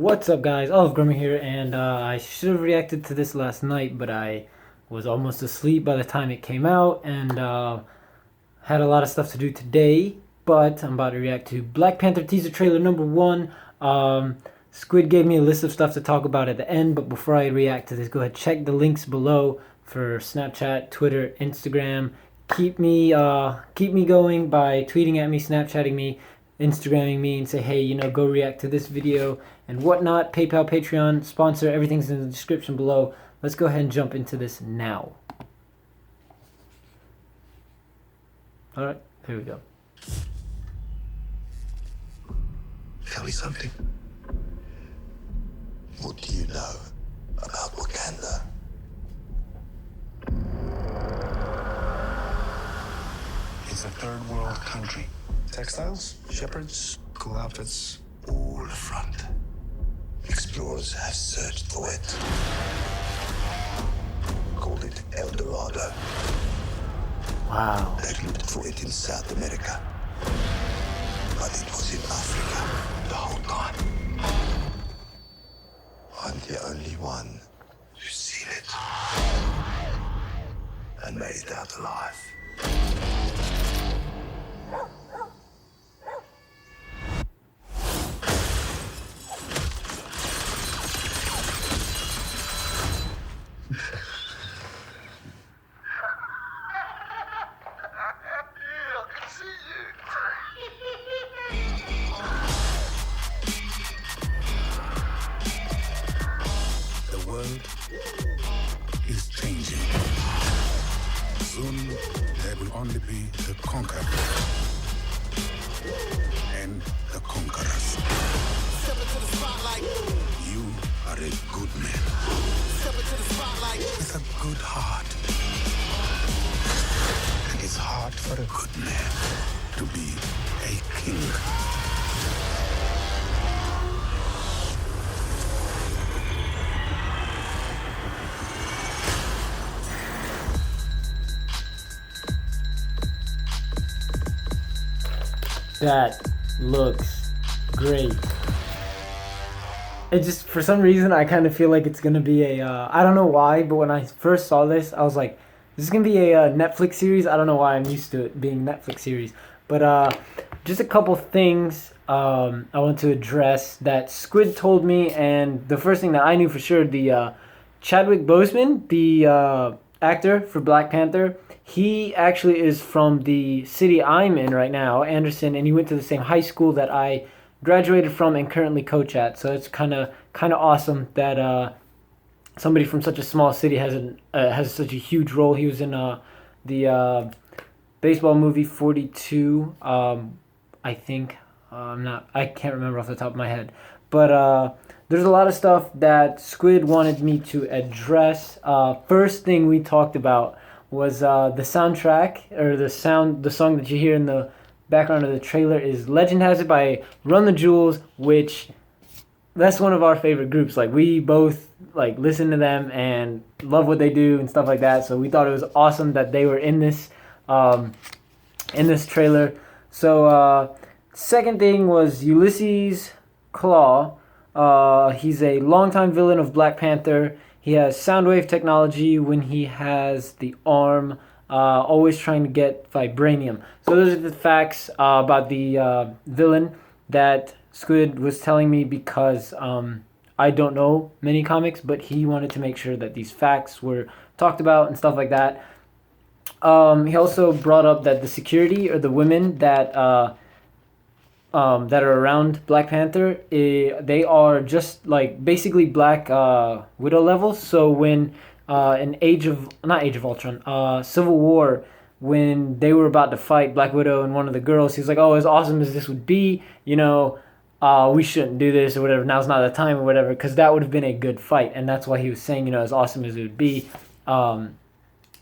What's up, guys? OliveGrummer here, and I should have reacted to this last night, but I was almost asleep by the time it came out, and had a lot of stuff to do today. But I'm about to react to Black Panther teaser trailer number one. Squid gave me a list of stuff to talk about at the end, but before I react to this, go ahead check the links below for Snapchat, Twitter, Instagram. Keep me going by tweeting at me, Snapchatting me, Instagramming me, and say, hey, go react to this video and whatnot. PayPal, Patreon, sponsor, everything's in the description below. Let's go ahead and jump into this now. All right, here we go. Tell me something. What do you know about Wakanda? It's a third world country. Textiles, shepherds, cool outfits, all front. Explorers have searched for it. Called it El Dorado. Wow. They've looked for it in South America. But it was in Africa the whole time. I'm the only one who's seen it and made it out alive. The world is changing. Soon there will only be the conquered and the conquerors. Step into the spotlight. You are a good man. Step into the spotlight. With a good heart. And it's hard for a good man to be a king. That looks great. It just, for some reason, I kind of feel like it's gonna be I don't know why, but when I first saw this, I was like, this is gonna be a Netflix series. I don't know why, I'm used to it being Netflix series. But just a couple things I want to address that Squid told me, and the first thing that I knew for sure, the Chadwick Boseman, the actor for Black Panther, he actually is from the city I'm in right now, Anderson, and he went to the same high school that I graduated from and currently coach at. So it's kind of awesome that somebody from such a small city has such a huge role. He was in the baseball movie 42. I think I can't remember off the top of my head, but there's a lot of stuff that Squid wanted me to address. First thing we talked about was the soundtrack, or the song that you hear in the background of the trailer is Legend Has It by Run the Jewels, which that's one of our favorite groups. Like, we both listen to them and love what they do and stuff like that. So we thought it was awesome that they were in this trailer. So second thing was Ulysses Claw. He's a longtime villain of Black Panther. He has soundwave technology when he has the arm, always trying to get vibranium. So those are the facts about the villain that Squid was telling me, because I don't know many comics, but he wanted to make sure that these facts were talked about and stuff like that. He also brought up that the security, or the women that are around Black Panther, they are just like basically Black Widow levels. So when Civil War, when they were about to fight Black Widow and one of the girls, he was like, oh, as awesome as this would be, we shouldn't do this or whatever. Now's not the time or whatever, because that would have been a good fight. And that's why he was saying, as awesome as it would be, but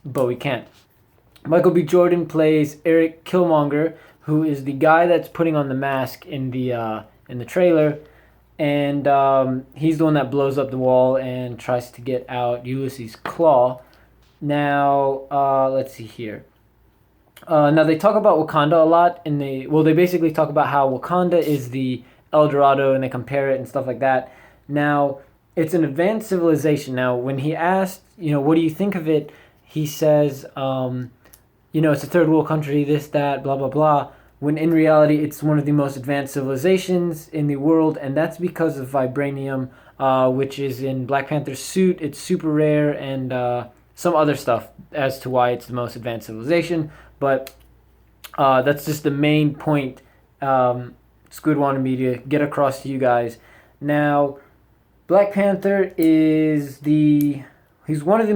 we can't. Michael B. Jordan plays Eric Killmonger, who is the guy that's putting on the mask in the trailer, and he's the one that blows up the wall and tries to get out Ulysses' Claw. Now, let's see here. Now they talk about Wakanda a lot, and they basically talk about how Wakanda is the El Dorado, and they compare it and stuff like that. Now, it's an advanced civilization. Now, when he asked, what do you think of it? He says, it's a third world country, this, that, blah, blah, blah. When in reality, it's one of the most advanced civilizations in the world, and that's because of vibranium, which is in Black Panther's suit. It's super rare, and some other stuff as to why it's the most advanced civilization. But that's just the main point Squid wanted me to get across to you guys. Now, Black Panther is he's one of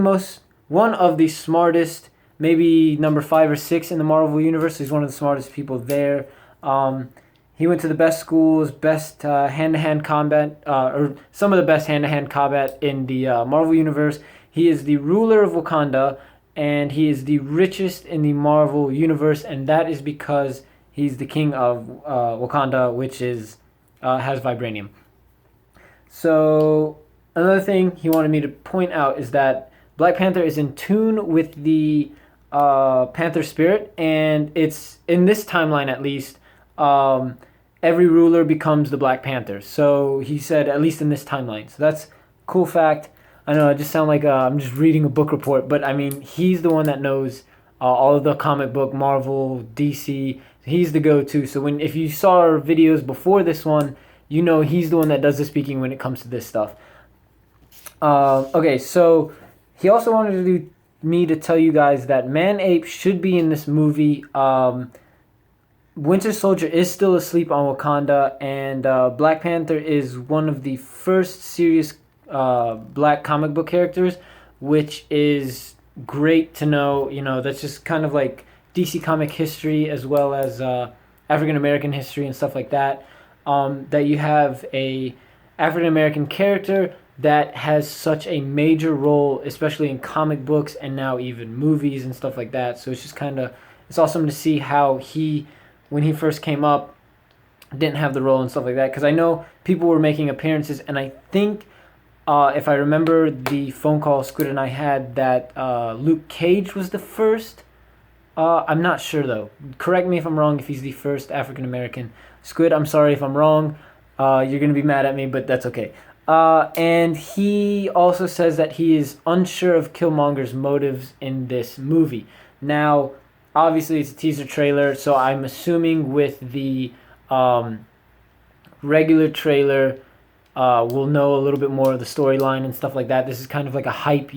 the smartest, maybe number 5 or 6 in the Marvel Universe. He's one of the smartest people there. He went to the best schools, best hand-to-hand combat, or some of the best hand-to-hand combat in the Marvel Universe. He is the ruler of Wakanda, and he is the richest in the Marvel Universe, and that is because he's the king of Wakanda, which has vibranium. So another thing he wanted me to point out is that Black Panther is in tune with the Panther spirit, and it's in this timeline at least. Every ruler becomes the Black Panther. So he said, at least in this timeline. So that's a cool fact. I know I just sound like I'm just reading a book report, but I mean, he's the one that knows all of the comic book, Marvel, DC. He's the go-to. So if you saw our videos before this one, he's the one that does the speaking when it comes to this stuff. Okay, so he also wanted me to tell you guys that Man-Ape should be in this movie. Winter Soldier is still asleep on Wakanda, and Black Panther is one of the first serious black comic book characters, which is great to know. That's just kind of like DC comic history as well as African American history and stuff like that. That you have a African American character that has such a major role, especially in comic books and now even movies and stuff like that. So it's just it's awesome to see how when he first came up, didn't have the role and stuff like that. Because I know people were making appearances, and I think, if I remember the phone call Squid and I had, that Luke Cage was the first. I'm not sure, though. Correct me if I'm wrong if he's the first African-American. Squid, I'm sorry if I'm wrong. You're going to be mad at me, but that's okay. And he also says that he is unsure of Killmonger's motives in this movie. Now, obviously, it's a teaser trailer, so I'm assuming with the regular trailer, we'll know a little bit more of the storyline and stuff like that. This is kind of like a hype,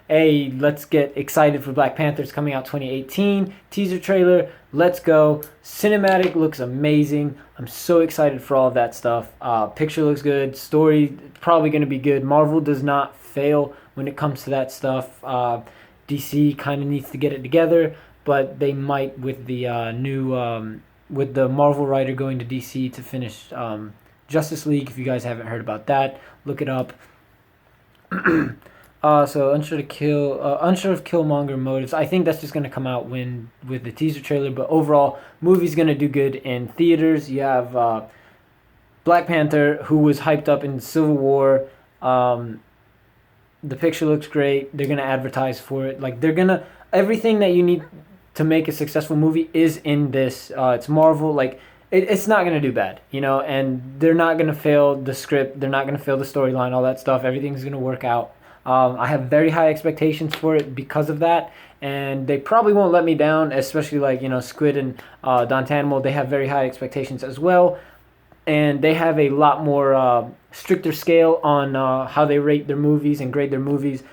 hey, let's get excited for Black Panther. It's coming out 2018. Teaser trailer, let's go. Cinematic looks amazing. I'm so excited for all of that stuff. Picture looks good. Story probably going to be good. Marvel does not fail when it comes to that stuff. DC kind of needs to get it together, but they might with the with the Marvel writer going to DC to finish Justice League. If you guys haven't heard about that, look it up. So unsure of Killmonger motives. I think that's just gonna come out with the teaser trailer. But overall, movie's gonna do good in theaters. You have Black Panther, who was hyped up in Civil War. The picture looks great. They're gonna advertise for it. Like everything that you need to make a successful movie is in this. It's Marvel. Like it's not gonna do bad, and they're not gonna fail the script. They're not gonna fail the storyline. All that stuff. Everything's gonna work out. I have very high expectations for it because of that, and they probably won't let me down, especially Squid and Don Tanimal. They have very high expectations as well, and they have a lot more stricter scale on how they rate their movies and grade their movies.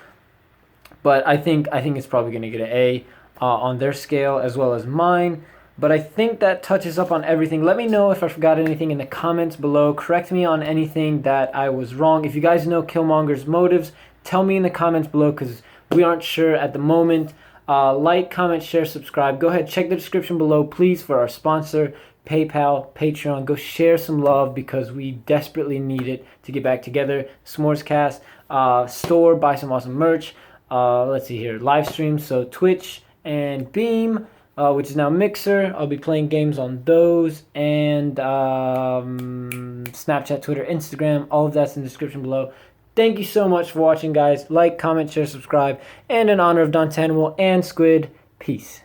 But I think it's probably going to get an A on their scale as well as mine. But I think that touches up on everything. Let me know if I forgot anything in the comments below. Correct me on anything that I was wrong. If you guys know Killmonger's motives, tell me in the comments below, because we aren't sure at the moment. Like, comment, share, subscribe. Go ahead, check the description below, please, for our sponsor, PayPal, Patreon. Go share some love because we desperately need it to get back together. S'morescast store, buy some awesome merch. Let's see here, live streams, so Twitch and Beam, which is now Mixer. I'll be playing games on those, and Snapchat, Twitter, Instagram. All of that's in the description below. Thank you so much for watching, guys. Like, comment, share, subscribe. And in honor of Don Tanimal and Squid, peace.